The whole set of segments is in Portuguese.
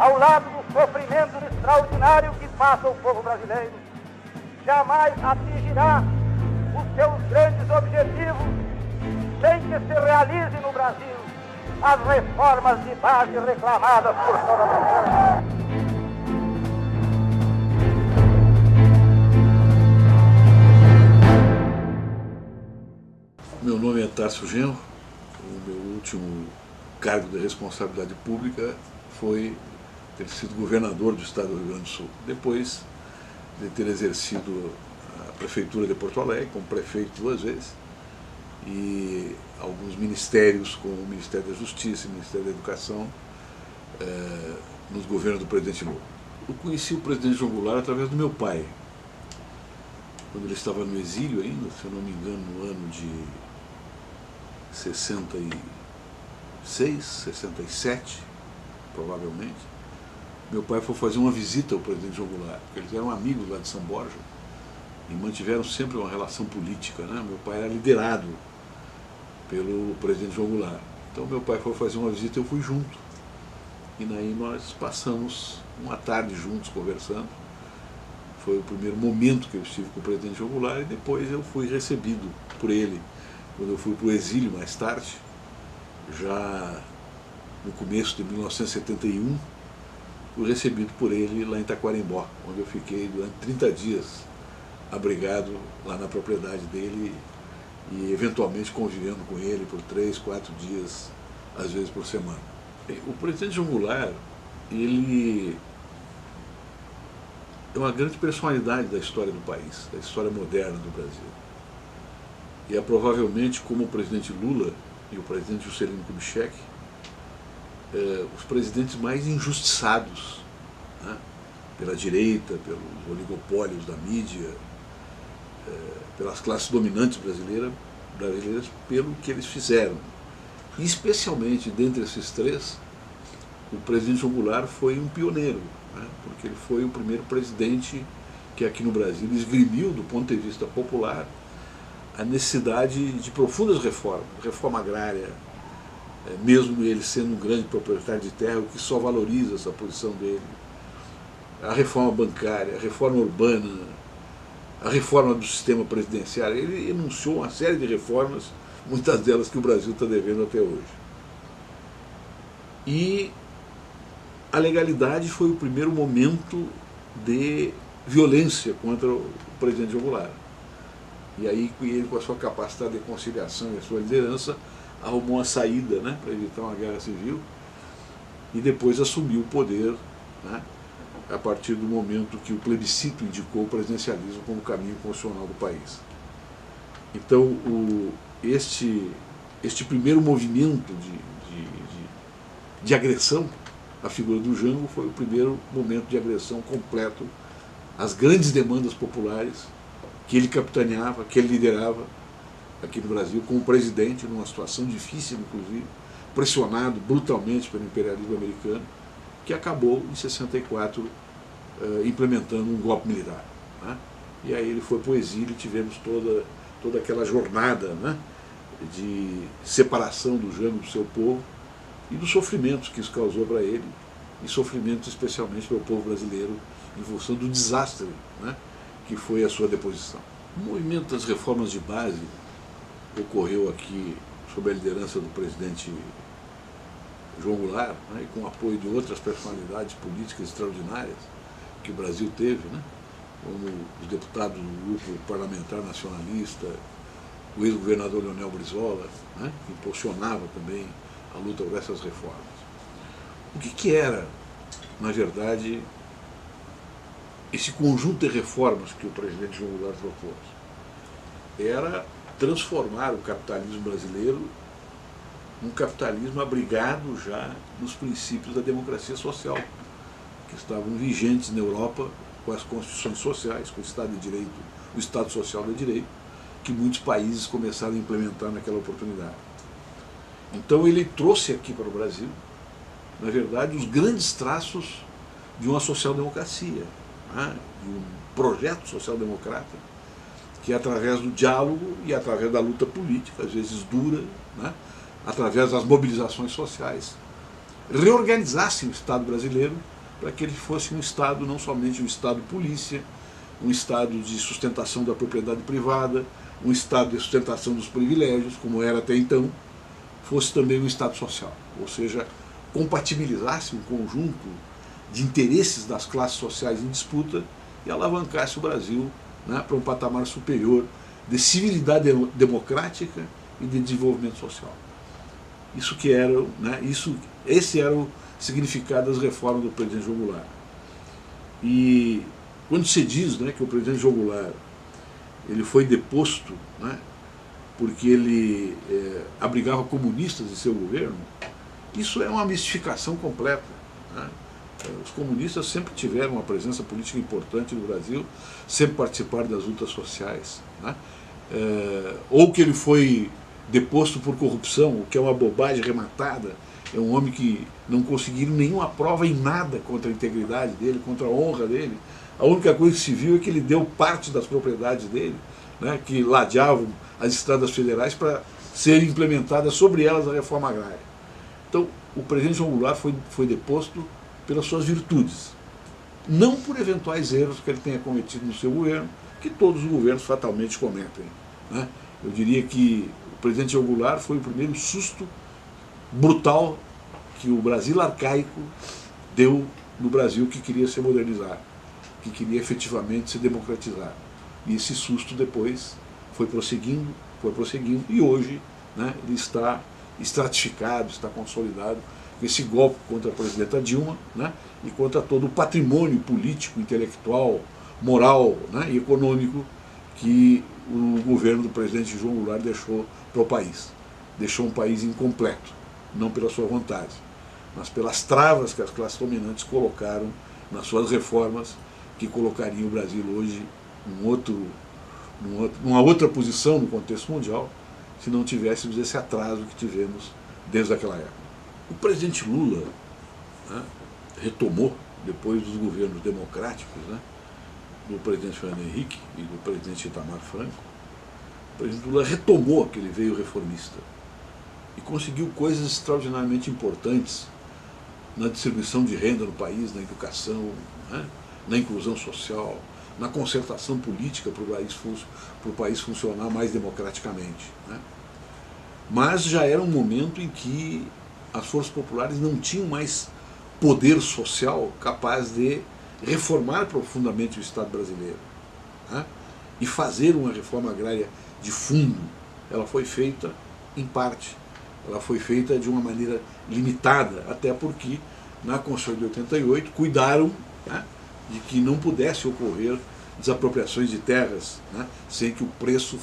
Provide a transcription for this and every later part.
ao lado do sofrimento extraordinário que passa o povo brasileiro, jamais atingirá os seus grandes objetivos sem que se realize no Brasil as reformas de base reclamadas por toda a nação. Meu nome é Tarso Genro. O meu último cargo de responsabilidade pública foi ter sido governador do estado do Rio Grande do Sul. Depois de ter exercido a prefeitura de Porto Alegre, como prefeito 2 vezes, e alguns ministérios, como o Ministério da Justiça e o Ministério da Educação, nos governos do presidente Lula. Eu conheci o presidente João Goulart através do meu pai, quando ele estava no exílio ainda, se eu não me engano, no ano de 66, 67, provavelmente. Meu pai foi fazer uma visita ao presidente João Goulart, porque eles eram amigos lá de São Borja e mantiveram sempre uma relação política, né? Meu pai era liderado pelo presidente João Goulart. Então meu pai foi fazer uma visita e eu fui junto. E daí nós passamos uma tarde juntos conversando. Foi o primeiro momento que eu estive com o presidente João Goulart e depois eu fui recebido por ele. Quando eu fui para o exílio mais tarde, já no começo de 1971, fui recebido por ele lá em Taquarembó, onde eu fiquei durante 30 dias abrigado lá na propriedade dele e eventualmente convivendo com ele por 3, 4 dias, às vezes por semana. O presidente João Goulart, ele é uma grande personalidade da história do país, da história moderna do Brasil. E é provavelmente, como o presidente Lula e o presidente Juscelino Kubitschek, os presidentes mais injustiçados, né, pela direita, pelos oligopólios da mídia, pelas classes dominantes brasileiras, pelo que eles fizeram. E especialmente dentre esses três, o presidente João Goulart foi um pioneiro, né, porque ele foi o primeiro presidente que aqui no Brasil esgrimiu, do ponto de vista popular, a necessidade de profundas reformas, reforma agrária, mesmo ele sendo um grande proprietário de terra, o que só valoriza essa posição dele, a reforma bancária, a reforma urbana, a reforma do sistema presidenciário. Ele enunciou uma série de reformas, muitas delas que o Brasil está devendo até hoje. E a legalidade foi o primeiro momento de violência contra o presidente João Goulart. E aí ele, com a sua capacidade de conciliação e a sua liderança, arrumou uma saída, né, para evitar uma guerra civil e depois assumiu o poder, né, a partir do momento que o plebiscito indicou o presidencialismo como caminho constitucional do país. Então, este primeiro movimento de agressão à figura do Jango foi o primeiro momento de agressão completo às grandes demandas populares que ele capitaneava, que ele liderava aqui no Brasil, como presidente, numa situação difícil, inclusive, pressionado brutalmente pelo imperialismo americano, que acabou, em 64, implementando um golpe militar, né? E aí ele foi para o exílio e tivemos toda aquela jornada, né, de separação do Jango do seu povo e dos sofrimentos que isso causou para ele, e sofrimentos especialmente para o povo brasileiro, em função do desastre, né, que foi a sua deposição. O movimento das reformas de base ocorreu aqui sob a liderança do presidente João Goulart, né, e com o apoio de outras personalidades políticas extraordinárias que o Brasil teve, né, como os deputados do grupo parlamentar nacionalista, o ex-governador Leonel Brizola, né, que impulsionava também a luta por essas reformas. O que era, na verdade, esse conjunto de reformas que o presidente João Goulart propôs? Era transformar o capitalismo brasileiro num capitalismo abrigado já nos princípios da democracia social, que estavam vigentes na Europa com as constituições sociais, com o Estado de Direito, o Estado Social de Direito, que muitos países começaram a implementar naquela oportunidade. Então ele trouxe aqui para o Brasil, na verdade, os grandes traços de uma social-democracia, né, de um projeto social-democrata, que através do diálogo e através da luta política, às vezes dura, né, através das mobilizações sociais, reorganizassem o Estado brasileiro para que ele fosse um Estado, não somente um Estado polícia, um Estado de sustentação da propriedade privada, um Estado de sustentação dos privilégios, como era até então, fosse também um Estado social, ou seja, compatibilizasse um conjunto de interesses das classes sociais em disputa e alavancasse o Brasil, né, para um patamar superior de civilidade democrática e de desenvolvimento social. Isso que era, né, esse era o significado das reformas do presidente João Goulart. E quando se diz, né, que o presidente João Goulart ele foi deposto, né, porque ele abrigava comunistas em seu governo, isso é uma mistificação completa, né? Os comunistas sempre tiveram uma presença política importante no Brasil, sempre participaram das lutas sociais, né? Ou que ele foi deposto por corrupção, o que é uma bobagem rematada. É um homem que não conseguiram nenhuma prova em nada contra a integridade dele, contra a honra dele. A única coisa que se viu é que ele deu parte das propriedades dele, né, que ladeavam as estradas federais, para ser implementada sobre elas a reforma agrária. Então, o presidente João Goulart foi deposto pelas suas virtudes, não por eventuais erros que ele tenha cometido no seu governo, que todos os governos fatalmente cometem, né? Eu diria que o presidente João Goulart foi o primeiro susto brutal que o Brasil arcaico deu no Brasil, que queria se modernizar, que queria efetivamente se democratizar. E esse susto depois foi prosseguindo, e hoje, né, ele está estratificado, está consolidado, com esse golpe contra a presidenta Dilma, né, e contra todo o patrimônio político, intelectual, moral, né, e econômico que o governo do presidente João Goulart deixou para o país. Deixou um país incompleto, não pela sua vontade, mas pelas travas que as classes dominantes colocaram nas suas reformas, que colocariam o Brasil hoje numa outra posição no contexto mundial, se não tivéssemos esse atraso que tivemos desde aquela época. O presidente Lula, né, retomou, depois dos governos democráticos, né, do presidente Fernando Henrique e do presidente Itamar Franco, o presidente Lula retomou aquele veio reformista e conseguiu coisas extraordinariamente importantes na distribuição de renda no país, na educação, né, na inclusão social, na concertação política para o país funcionar mais democraticamente, né. Mas já era um momento em que as forças populares não tinham mais poder social capaz de reformar profundamente o Estado brasileiro, né, e fazer uma reforma agrária de fundo. Ela foi feita em parte, ela foi feita de uma maneira limitada, até porque na Constituição de 88 cuidaram, né, de que não pudesse ocorrer desapropriações de terras, né, sem que o preço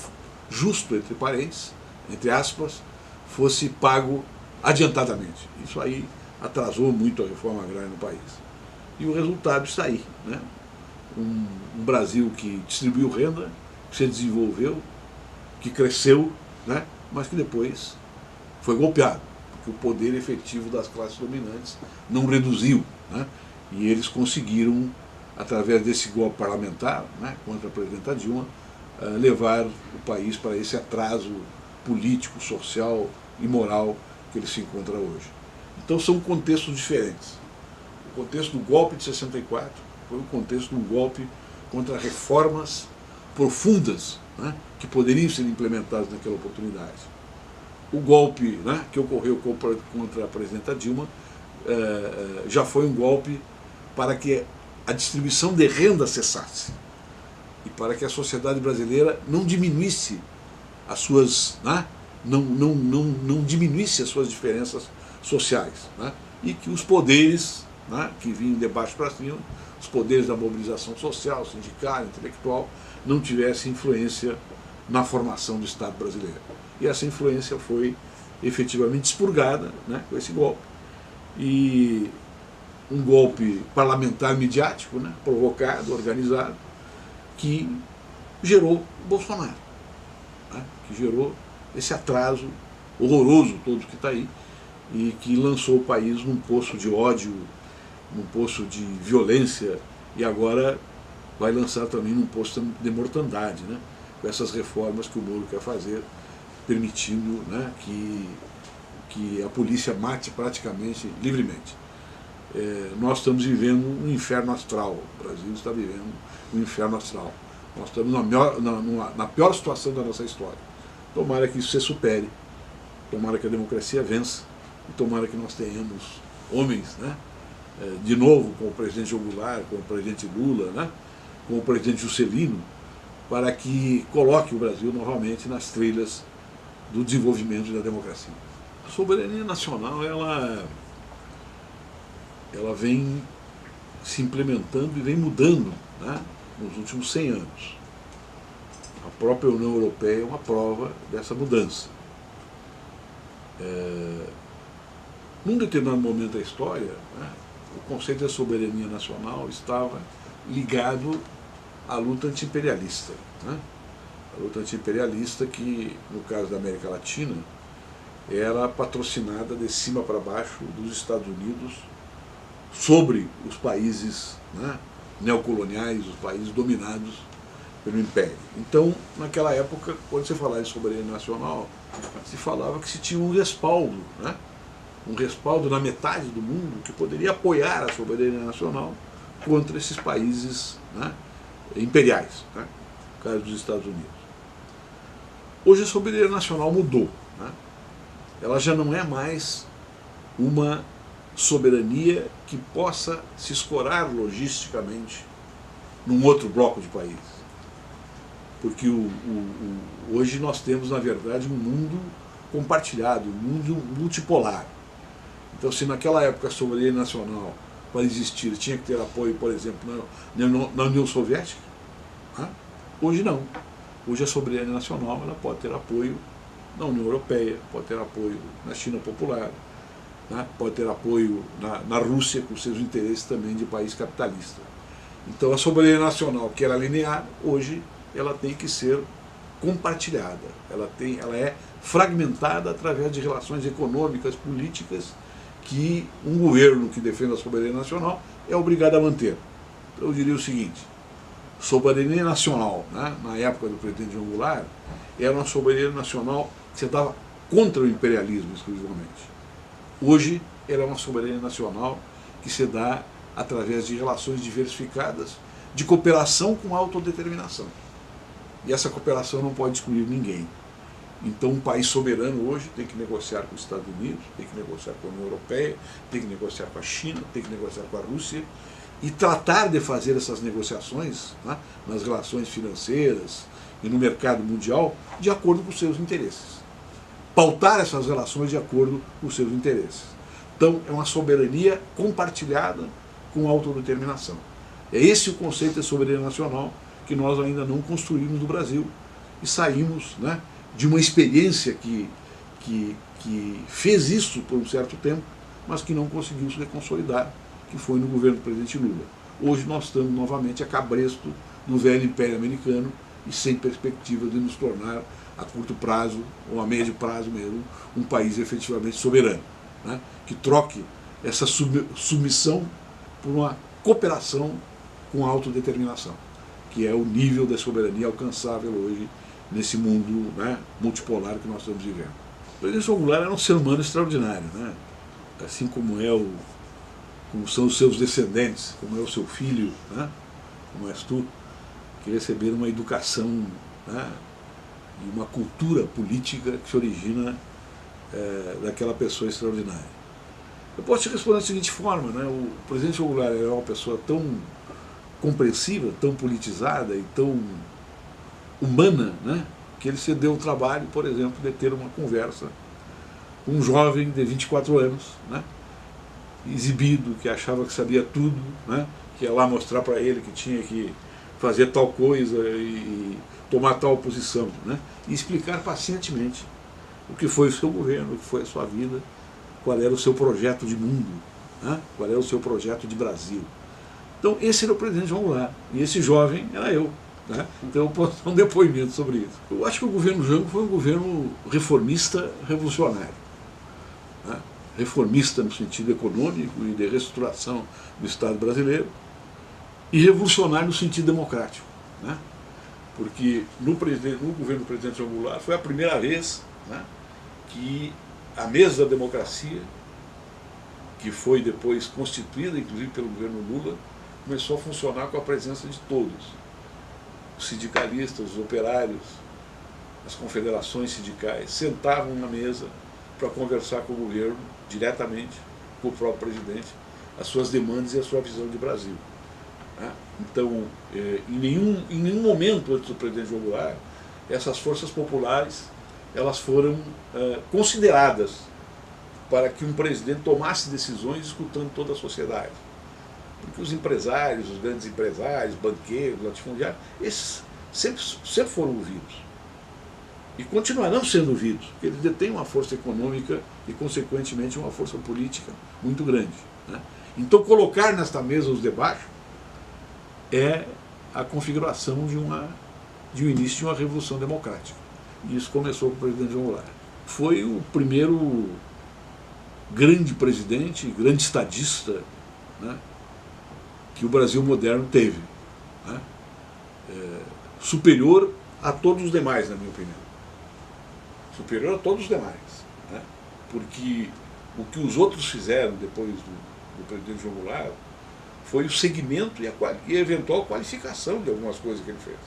justo, entre parênteses, entre aspas, fosse pago adiantadamente. Isso aí atrasou muito a reforma agrária no país. E o resultado está aí, né? Um Brasil que distribuiu renda, que se desenvolveu, que cresceu, né? Mas que depois foi golpeado, porque o poder efetivo das classes dominantes não reduziu, né? E eles conseguiram, através desse golpe parlamentar, né, contra a presidenta Dilma, levar o país para esse atraso político, social e moral que ele se encontra hoje. Então são contextos diferentes. O contexto do golpe de 64 foi o contexto de um golpe contra reformas profundas, né, que poderiam ser implementadas naquela oportunidade. O golpe, né, que ocorreu contra a presidenta Dilma já foi um golpe para que a distribuição de renda cessasse e para que a sociedade brasileira não diminuísse as suas, né, não diminuísse as suas diferenças sociais, né, e que os poderes, né, que vinham de baixo para cima, os poderes da mobilização social, sindical, intelectual, não tivessem influência na formação do Estado brasileiro. E essa influência foi efetivamente expurgada, né, com esse golpe. E um golpe parlamentar midiático, né, provocado, organizado, que gerou Bolsonaro, né, que gerou esse atraso horroroso todo que está aí e que lançou o país num poço de ódio, num poço de violência, e agora vai lançar também num poço de mortandade, né, com essas reformas que o Moro quer fazer, permitindo, né, que que a polícia mate praticamente livremente. Nós estamos vivendo um inferno astral, o Brasil está vivendo um inferno astral. Nós estamos na pior situação da nossa história. Tomara que isso se supere, tomara que a democracia vença, e tomara que nós tenhamos homens, né, de novo, como o presidente João Goulart, como o presidente Lula, né, como o presidente Juscelino, para que coloque o Brasil novamente nas trilhas do desenvolvimento e da democracia. A soberania nacional, ela vem se implementando e vem mudando, né, nos últimos 100 anos. A própria União Europeia é uma prova dessa mudança. Num determinado momento da história, né, o conceito da soberania nacional estava ligado à luta anti-imperialista, né? A luta anti-imperialista que, no caso da América Latina, era patrocinada de cima para baixo dos Estados Unidos sobre os países, né, neocoloniais, os países dominados pelo Império. Então, naquela época, quando se falava em soberania nacional, se falava que se tinha um respaldo, né, um respaldo na metade do mundo que poderia apoiar a soberania nacional contra esses países, né, imperiais, né, no caso dos Estados Unidos. Hoje a soberania nacional mudou, né? Ela já não é mais uma soberania que possa se escorar logisticamente num outro bloco de países. Porque hoje nós temos, na verdade, um mundo compartilhado, um mundo multipolar. Então, se naquela época a soberania nacional, para existir, tinha que ter apoio, por exemplo, na União Soviética, né? Hoje não. Hoje a soberania nacional ela pode ter apoio na União Europeia, pode ter apoio na China Popular, né? Pode ter apoio na Rússia, com seus interesses também de país capitalista. Então a soberania nacional, que era linear, hoje ela tem que ser compartilhada, ela é fragmentada através de relações econômicas, políticas, que um governo que defende a soberania nacional é obrigado a manter. Então eu diria o seguinte: soberania nacional, né, na época do presidente João Goulart, era uma soberania nacional que se dava contra o imperialismo exclusivamente. Hoje, ela é uma soberania nacional que se dá através de relações diversificadas, de cooperação com autodeterminação. E essa cooperação não pode excluir ninguém. Então, um país soberano hoje tem que negociar com os Estados Unidos, tem que negociar com a União Europeia, tem que negociar com a China, tem que negociar com a Rússia, e tratar de fazer essas negociações, né, nas relações financeiras e no mercado mundial de acordo com os seus interesses. Pautar essas relações de acordo com os seus interesses. Então é uma soberania compartilhada com autodeterminação. É esse o conceito de soberania nacional que nós ainda não construímos no Brasil e saímos, né, de uma experiência que fez isso por um certo tempo, mas que não conseguiu se consolidar, que foi no governo do presidente Lula. Hoje nós estamos novamente a cabresto do velho Império Americano e sem perspectiva de nos tornar, a curto prazo, ou a médio prazo mesmo, um país efetivamente soberano, né, que troque essa submissão por uma cooperação com autodeterminação, que é o nível da soberania alcançável hoje nesse mundo, né, multipolar que nós estamos vivendo. O presidente João Goulart era um ser humano extraordinário, né, assim como são os seus descendentes, como é o seu filho, né, como és tu, que receberam uma educação, né, e uma cultura política que se origina daquela pessoa extraordinária. Eu posso te responder da seguinte forma, né, o presidente João Goulart era uma pessoa tão compreensiva, tão politizada e tão humana, né, que ele se deu o trabalho, por exemplo, de ter uma conversa com um jovem de 24 anos, né, exibido, que achava que sabia tudo, né, que ia lá mostrar para ele que tinha que fazer tal coisa e tomar tal posição, né, e explicar pacientemente o que foi o seu governo, o que foi a sua vida, qual era o seu projeto de mundo, né, qual era o seu projeto de Brasil. Então esse era o presidente João Goulart, e esse jovem era eu, né? Então eu posso dar um depoimento sobre isso. Eu acho que o governo Jango foi um governo reformista revolucionário, né? Reformista no sentido econômico e de reestruturação do Estado brasileiro, e revolucionário no sentido democrático, né? Porque no governo do presidente João Goulart foi a primeira vez, né, que a mesa da democracia, que foi depois constituída, inclusive pelo governo Lula, começou a funcionar com a presença de todos. Os sindicalistas, os operários, as confederações sindicais sentavam na mesa para conversar com o governo diretamente, com o próprio presidente, as suas demandas e a sua visão de Brasil. Então, em nenhum momento antes do presidente João Goulart, essas forças populares elas foram consideradas para que um presidente tomasse decisões escutando toda a sociedade. Porque os empresários, os grandes empresários, banqueiros, latifundiários, esses sempre foram ouvidos. E continuarão sendo ouvidos, porque eles detêm uma força econômica e, consequentemente, uma força política muito grande. Então, colocar nesta mesa os de baixo é a configuração de um início de uma revolução democrática. E isso começou com o presidente João Goulart. Foi o primeiro grande presidente, grande estadista, que o Brasil moderno teve. Superior a todos os demais, na minha opinião. Superior a todos os demais. Porque o que os outros fizeram depois do presidente João Goulart foi o segmento e a eventual qualificação de algumas coisas que ele fez.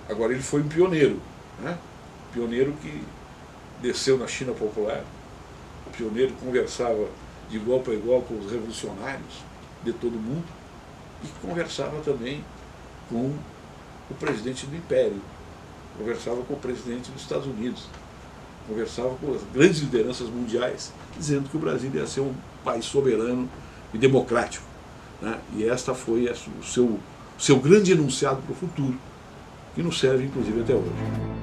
Agora, ele foi um pioneiro. Pioneiro que desceu na China popular, pioneiro que conversava de igual para igual com os revolucionários de todo mundo e que conversava também com o presidente do Império, conversava com o presidente dos Estados Unidos, conversava com as grandes lideranças mundiais, dizendo que o Brasil ia ser um país soberano e democrático. E esta foi o seu grande enunciado para o futuro, que nos serve inclusive até hoje.